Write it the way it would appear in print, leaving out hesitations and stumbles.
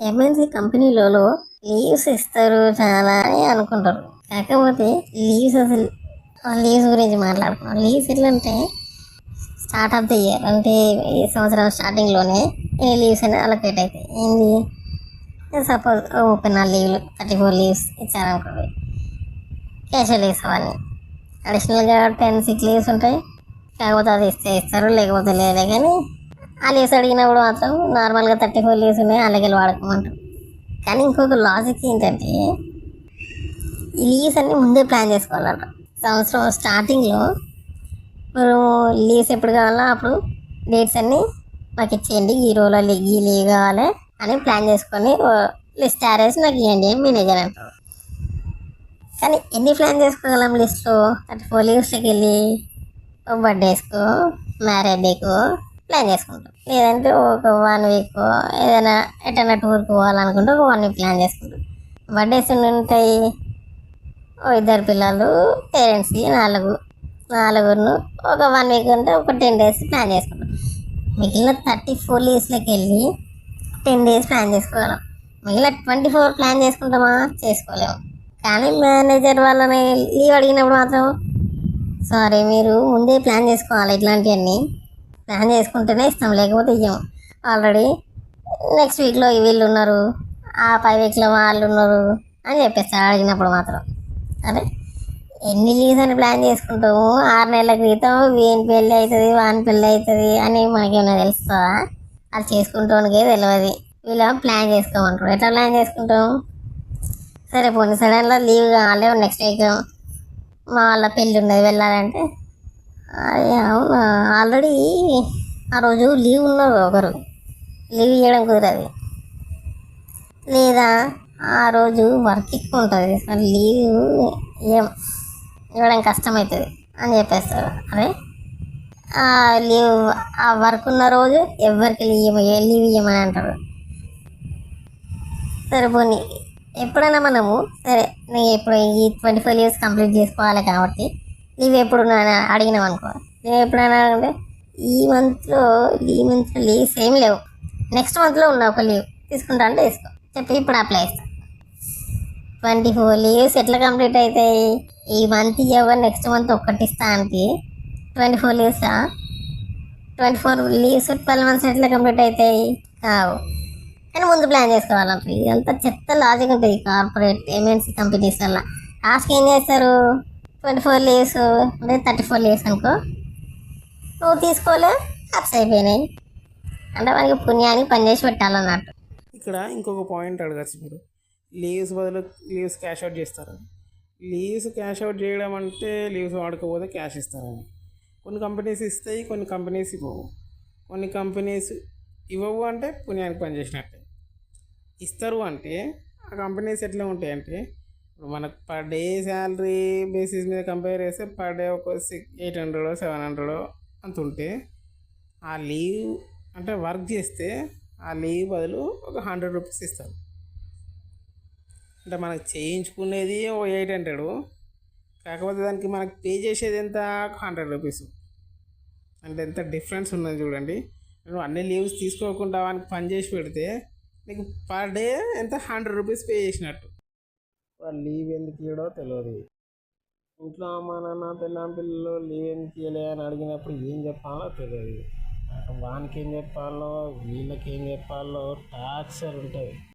MNC కంపెనీలలో leaves ఇస్తారు చాలా అని అనుకుంటారు. కాకపోతే లీవ్స్ అసలు లీవ్స్ గురించి మాట్లాడుకున్నాం. లీవ్స్ ఎట్లా అంటే స్టార్ట్ ఆఫ్ ద ఇయర్ అంటే ఈ సంవత్సరం స్టార్టింగ్లోనే ఏ లీవ్స్ అనేది అలొకేట్ అవుతాయి. ఏంది సపోజ్ 34 లీవ్లు 34 లీవ్స్ ఇచ్చారనుకోండి, క్యాషువల్ లీవ్స్ అవన్నీ. అడిషనల్గా 10 సిక్ లీవ్స్ ఉంటాయి. కాకపోతే అది ఇస్తే ఇస్తారు, లేకపోతే లేదే. కానీ ఆ లీవ్స్ అడిగినప్పుడు మాత్రం నార్మల్గా 34 లీవ్స్ ఉన్నాయి, అలాగే వాడుకోమంటారు. కానీ ఇంకొక లాజిక్ ఏంటంటే ఈ లీవ్స్ అన్నీ ముందే ప్లాన్ చేసుకోవాలంట. సంవత్సరం స్టార్టింగ్లో మనం లీవ్స్ ఎప్పుడు కావాలో అప్పుడు డేట్స్ అన్నీ నాకు ఇచ్చేయండి, ఈ రోజులో ఈ లీవ్ కావాలి అని ప్లాన్ చేసుకొని లిస్ట్ తయారేసి నాకు ఇవ్వండి మేనేజర్ అంటారు. కానీ ఎన్ని ప్లాన్ చేసుకోగలం లిస్ట్లో? 34 లీవ్స్కి వెళ్ళి బర్త్డేస్కో మ్యారేజ్ డేకో ప్లాన్ చేసుకుంటాం. లేదంటే ఒక 1 వీక్ ఏదైనా ఎటైనా టూర్కి పోవాలనుకుంటే ఒక 1 వీక్ ప్లాన్ చేసుకుంటాం. బర్త్డేస్ ఉంటాయి, ఇద్దరు పిల్లలు, పేరెంట్స్కి నలుగురు ఒక 1 వీక్ ఉంటే ఒక 10 డేస్ ప్లాన్ చేసుకుంటాం. మిగిలిన 34 లీవ్స్లోకి వెళ్ళి 10 డేస్ ప్లాన్ చేసుకోగలం. మిగిలిన 24 ప్లాన్ చేసుకుంటామా? చేసుకోలేము. కానీ మేనేజర్ వాళ్ళని లీవ్ అడిగినప్పుడు మాత్రం సారీ మీరు ముందే ప్లాన్ చేసుకోవాలి, ఇట్లాంటివన్నీ ప్లాన్ చేసుకుంటేనే ఇస్తాం, లేకపోతే ఇవ్వము. ఆల్రెడీ నెక్స్ట్ వీక్లో వీళ్ళు ఉన్నారు, ఆ 5 వీక్లో వాళ్ళు ఉన్నారు అని చెప్పేస్తారు అడిగినప్పుడు మాత్రం. అరే ఎన్ని లీవ్స్ అని ప్లాన్ చేసుకుంటాము? 6 నెలల క్రితం వీని పెళ్ళి అవుతుంది, వాని పెళ్ళి అవుతుంది అని మనకేమైనా తెలుస్తుందా? అది చేసుకుంటానికే తెలియదు. వీళ్ళు ప్లాన్ చేసుకోమంటారు. ఎట్లా ప్లాన్ చేసుకుంటాం? సరే పోనీ సడన్గా లీవ్ కావాలి, నెక్స్ట్ వీక్ మా వాళ్ళ పెళ్ళి ఉన్నది వెళ్ళాలంటే, అదే అవునా ఆల్రెడీ ఆ రోజు లీవ్ ఉన్నారు, ఒకరు లీవ్ ఇవ్వడం కుదరదు. లేదా ఆ రోజు వర్క్ ఎక్కువ ఉంటుంది, లీవ్ ఇవ్వడం కష్టమవుతుంది అని చెప్పేస్తారు. అదే ఆ లీవ్ ఆ వర్క్ ఉన్న రోజు ఎవరికి లీవ్ ఇవ్వమని అంటారు. సరే పోనీ ఎప్పుడైనా మనము సరే నేను ఇప్పుడు ఈ 24 లీవ్స్ కంప్లీట్ చేసుకోవాలి కాబట్టి లీవ్ ఎప్పుడు అడిగినాం అనుకో, నేను ఎప్పుడైనా అంటే ఈ మంత్లో లీవ్స్ ఏం లేవు, నెక్స్ట్ మంత్లో ఉన్న ఒక లీవ్ తీసుకుంటా అంటే తీసుకో చెప్పి ఇప్పుడు అప్లై చేస్తాను. 24 లీవ్స్ ఎట్లా కంప్లీట్ అవుతాయి? ఈ మంత్ ఇవ్వ నెక్స్ట్ మంత్ ఒక్కటి ఇస్తా అంటే 24 లీవ్సా? 24 లీవ్స్ 12 మంత్స్ ఎట్లా కంప్లీట్ అవుతాయి? కావు. కానీ ముందు ప్లాన్ చేసుకోవాలంటారు. ఇదంతా చెత్త లాజిక్ ఉంటుంది కార్పొరేట్ ఎంఎన్సీ కంపెనీస్ వల్ల. లాస్ట్కి ఏం చేస్తారు? 24 లీవ్స్ అంటే 34 లీవ్స్ అనుకో, నువ్వు తీసుకోలే, అప్స్ అయిపోయినాయి. అంటే మనకి పుణ్యానికి పనిచేసి పెట్టాలన్నట్టు. ఇక్కడ ఇంకొక పాయింట్ అడగచ్చు మీరు, లీవ్స్ బదులు లీవ్స్ క్యాష్ అవుట్ చేస్తారని. లీవ్స్ క్యాష్ అవుట్ చేయడం అంటే లీవ్స్ వాడకపోతే క్యాష్ ఇస్తారని. కొన్ని కంపెనీస్ ఇస్తాయి, కొన్ని కంపెనీస్ ఇవ్వవు. కొన్ని కంపెనీస్ ఇవ్వవు అంటే పుణ్యానికి పనిచేసినట్టే. ఇస్తారు అంటే ఆ కంపెనీస్ ఎట్లా ఉంటాయంటే, ఇప్పుడు మనకు పర్ డే శాలరీ బేసిస్ మీద కంపేర్ చేస్తే పర్ డే ఒక 800 700 అంత ఉంటే, ఆ లీవ్ అంటే వర్క్ చేస్తే ఆ లీవ్ బదులు ఒక 100 రూపీస్ ఇస్తారు. అంటే మనకు చేయించుకునేది ఓ 800, కాకపోతే దానికి మనకు పే చేసేది ఎంత? 100 రూపీస్. అంటే ఎంత డిఫరెన్స్ ఉన్నది చూడండి. నువ్వు అన్ని లీవ్స్ తీసుకోకుండా వానికి పని చేసి పెడితే నీకు పర్ డే ఎంత? 100 రూపీస్ పే చేసినట్టు. వాడు లీవ్ ఎందుకు ఇవ్వడో తెలియదు. ఇంట్లో అమ్మ నాన్న పిల్లలు లీవ్ ఎందుకు ఇవ్వలే అని అడిగినప్పుడు ఏం చెప్పాలో తెలియదు. వానికి ఏం చెప్పాలో వీళ్ళకి ఏం చెప్పాలో టార్చర్ ఉంటుంది.